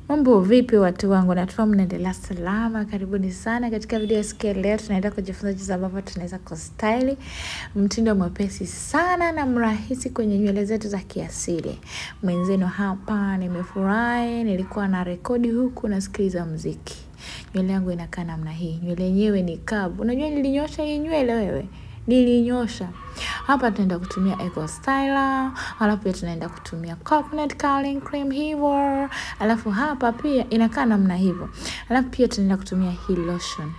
Mambo vipi watu wangu, natumai mnaendelea salama. Karibuni sana katika video siku ya leo. Tunaenda kujifunza jinsi ambavyo tunaweza kustyle mtindo mwepesi sana na mrahisi kwenye nywele zetu za kiasili. Mwenzenu hapa nimefurahi, nilikuwa na rekodi huku nasikiliza muziki. Nywele yangu inakaa namna hii. Nywele yenyewe ni kavu. Unajua nilinyosha hii nywele wewe? Nilinyosha. Hapa tunaenda kutumia Eco Styler, alafu pia tunaenda kutumia Coconut Curling Cream hivyo. Alafu hapa pia inakaa namna hivyo. Alafu pia tunaenda kutumia hii lotion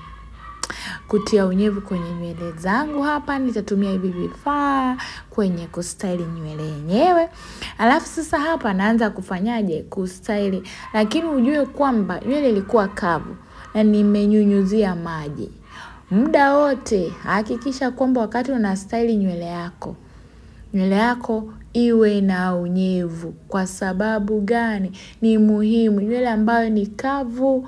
kutia unyevu kwenye nywele zangu. Hapa nitatumia hivi vifaa kwenye kustyle nywele yenyewe. Alafu sasa hapa naanza kufanyaje kustyle, lakini ujue kwamba nywele ilikuwa kavu na nimenyunyuzia maji. Muda wote hakikisha kwamba wakati una style nywele yako iwe na unyevu. Kwa sababu gani? Ni muhimu. Nywele ambayo ni kavu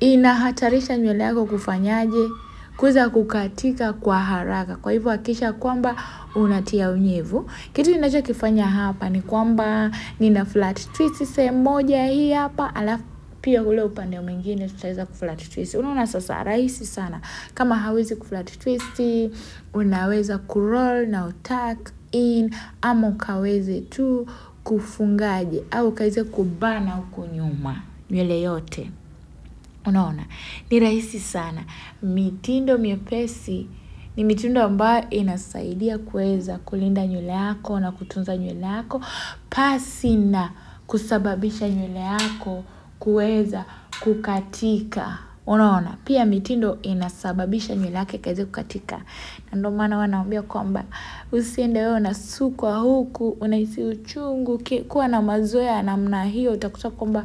inahatarisha nywele yako kufanyaje? Kuweza kukatika kwa haraka. Kwa hivyo hakikisha kwamba unatia unyevu. Kitu ninachokifanya hapa ni kwamba nina flat twist sehemu moja hii hapa, alafu pia ule upande mwingine tutaweza kuflat twist. Unaona sasa rahisi sana. Kama hawezi kuflat twist, unaweza kuroll na utuck in, ama ukaweze tu kufungaje au ukaweze kubana huko nyuma nywele yote. Unaona? Ni rahisi sana. Mitindo miepesi ni mitindo ambayo inasaidia kuweza kulinda nywele yako na kutunza nywele yako pasi na kusababisha nywele yako kuweza kukatika. Unaona? Pia mitindo inasababisha nywele yake kaweze kukatika. Na ndio maana wanaambia kwamba usiende wewe unasukwa huku unahisi uchungu. Kuwa na mazoea namna hiyo, utakuta kwamba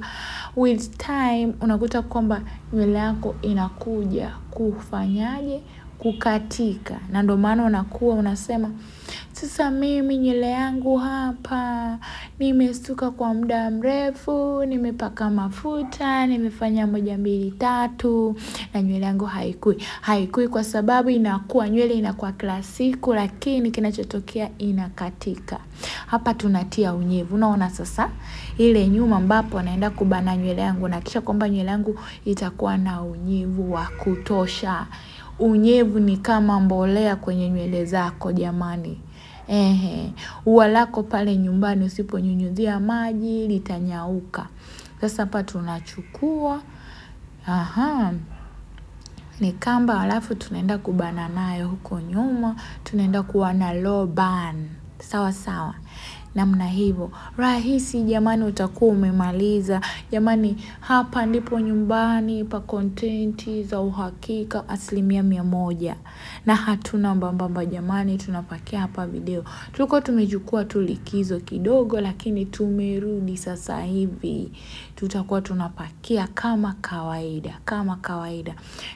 with time unakuta kwamba nywele yako inakuja kufanyaje? Kukatika. Na ndio maana unakuwa unasema sasa mimi nywele yangu hapa nimesuka kwa muda mrefu, nimepaka mafuta, nimefanya 1 2 3 na nywele yangu haikui kwa sababu nywele inakuwa kila siku, lakini kinachotokea inakatika. Hapa tunatia unyevu. Unaona sasa ile nyuma ambapo naenda kubana nywele yangu, na kisha kwamba nywele yangu itakuwa na unyevu wa kutosha. Unyevu ni kama mbolea kwenye nywele zako jamani. Ua lako pale nyumbani usiponyunyuzia maji litanyauka. Sasa hapa tunachukua ni kamba, alafu tunaenda kubana nayo huko nyuma, tunaenda kuwa na low bun. Sawa sawa. Namna hivyo. Rahisi jamani, utakuwa umemaliza. Jamani, hapa ndipo nyumbani pa content za uhakika 100%. Na hatuna mbambamba jamani, tunapakia hapa video. Tulikuwa tumechukua tu likizo kidogo, lakini tumerudi sasa hivi. Tutakuwa tunapakia kama kawaida.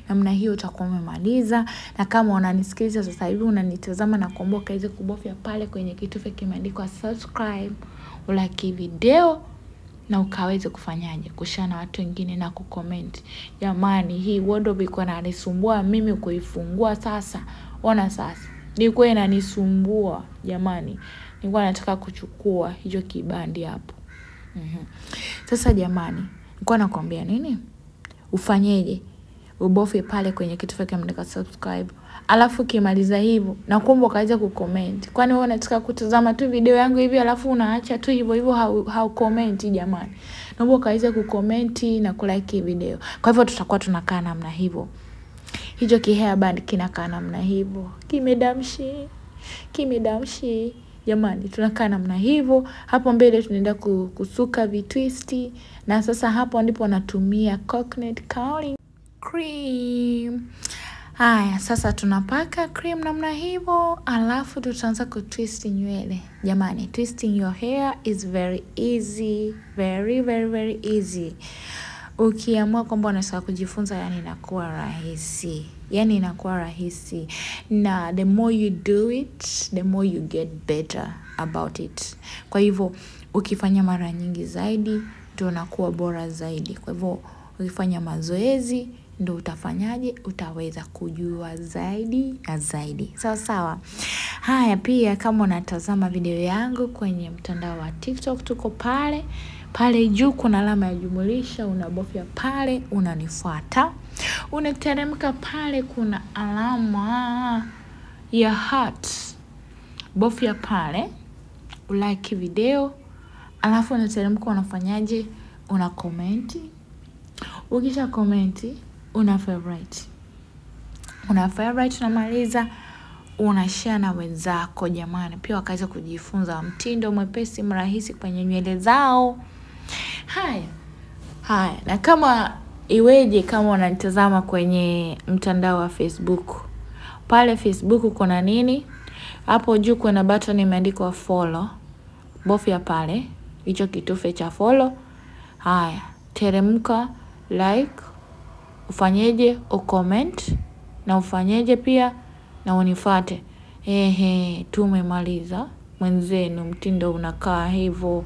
Namna hiyo utakuwa umemaliza. Na kama unanisikiliza sasa hivi unanitazama, na kuomba kaweze kubofya pale kwenye kitufe kimeandikwa subscribe, ulike video na ukaweze kufanyaje? Kushare na watu wengine na kucomment. Jamani, hii wardrobe iko inanisumbua mimi kuifungua sasa. Ona sasa. Nilikuwa inanisumbua jamani. Nilikuwa nataka kuchukua hicho kibandi hapo. Sasa jamani, nilikuwa nakwambia nini? Ufanyeje? Ubofye pale kwenye kitufe kimeandikwa subscribe. Alafu kimaliza hivyo na kuomba kaweza kucomment. Kwani wewe unataka kutazama tu video yangu hivi alafu unaacha tu hivyo haucomment jamani. Naomba kaweza kucomment na kulike video. Kwa hivyo tutakuwa tunakaa namna hivyo. Hicho hair band kinakaa namna hivyo. Kimedamshi. Jamani, tunakaa namna hivyo. Hapo mbele tunaenda kusuka vitwisti, na sasa hapo ndipo natumia Coconut Curling Cream. Haya, sasa tunapaka cream namna hivyo, alafu tutaanza kutwist nywele. Jamani, twisting your hair is very easy, very very very easy. Ukiamua kwamba unataka kujifunza, yani inakuwa rahisi. Na the more you do it, the more you get better about it. Kwa hivyo ukifanya mara nyingi zaidi ndio unakuwa bora zaidi. Kwa hivyo ukifanya mazoezi ndo utafanyaje, utaweza kujua zaidi na zaidi. Sawa sawa. Haya, pia kama unatazama video yangu kwenye mtandao wa TikTok, tuko pale juu kuna alama ya jumulisha, unabofya pale, unanifuata. Unateremka pale kuna alama ya heart, bofya pale, ulike video, alafu unateremka unafanyaje, una komenti. Ukisha komenti, una favorite unamaliza, unashare na wenzako jamani, pia wakaweza kujifunza mtindo mwepesi mrahisi kwenye nywele zao. Haya, na kama iweje kama unanitazama kwenye mtandao wa Facebook. Pale Facebook kuna nini? Hapo juu kuna button imeandikwa follow. Bofya pale, hicho kitufe cha follow. Haya, teremka, like, ufanyeje, ucomment, na ufanyeje pia na unifuate. Tumemaliza. Mwenzenu mtindo unakaa hivyo.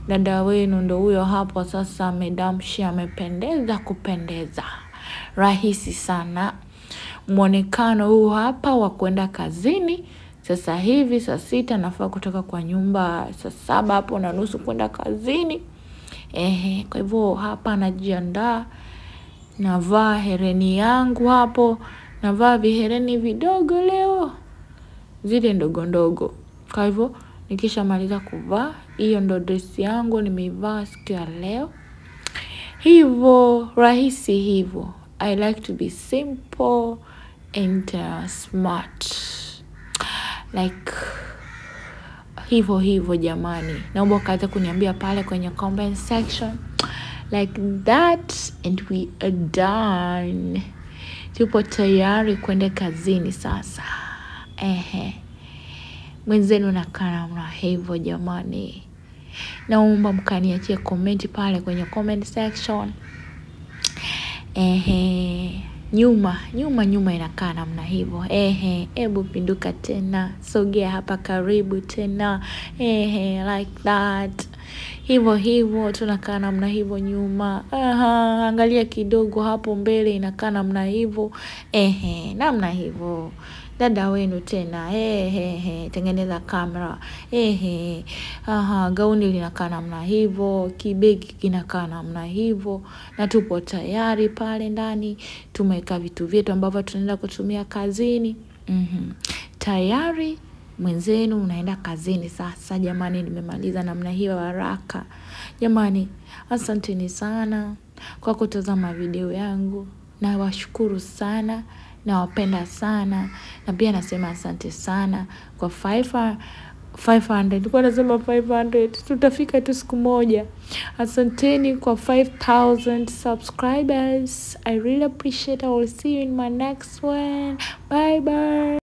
Dada wenu ndo huyo hapo sasa, medamshi amependeza kupendeza. Rahisi sana. Mwonekano huu hapa wa kwenda kazini. Sasa hivi saa 6 nafaa kutoka kwa nyumba, saa 7 hapo na nusu kwenda kazini. Kwa hivyo hapa najiandaa, navaa hereni yangu hapo, navaa vihereni vidogo leo, zile ndogo. Kwa hivyo nikisha maliza kuvaa, hiyo ndo dress yangu nimeivaa siku ya leo. Hivyo rahisi hivyo. I like to be simple and smart. Like hivyo jamani. Naomba kaza kuniambia pale kwenye comment section. Like that, and we are done. Tupo tayari kwenda kazini sasa. Mwenzenu nakaa namna hivyo jamani. Naomba mkaniachie comment pale kwenye comment section. Nyuma inakaa namna hivyo. Hebu pinduka tena, sogea hapa karibu tena. Like that. Hivyo tunakaa namna hivyo nyuma. Angalia kidogo hapo mbele inakaa namna hivyo. Namna hivyo. Dada wenu tena. Tengeneza kamera. Gauni linakaa namna hivyo, kibegi kinakaa namna hivyo, na tupo tayari pale ndani. Tumeweka vitu vyetu ambavyo tunaenda kutumia kazini. Tayari mwenzenu unaenda kazini sasa jamani. Nimemaliza namna hiyo haraka. Jamani, asanteni sana kwa kutazama video yangu. Na washukuru sana, na wapenda sana, na pia nasema asante sana kwa 500. Kwa nasema 500 tutafika tu siku moja. Asanteni kwa 5,000 subscribers. I really appreciate it. I will see you in my next one. Bye bye.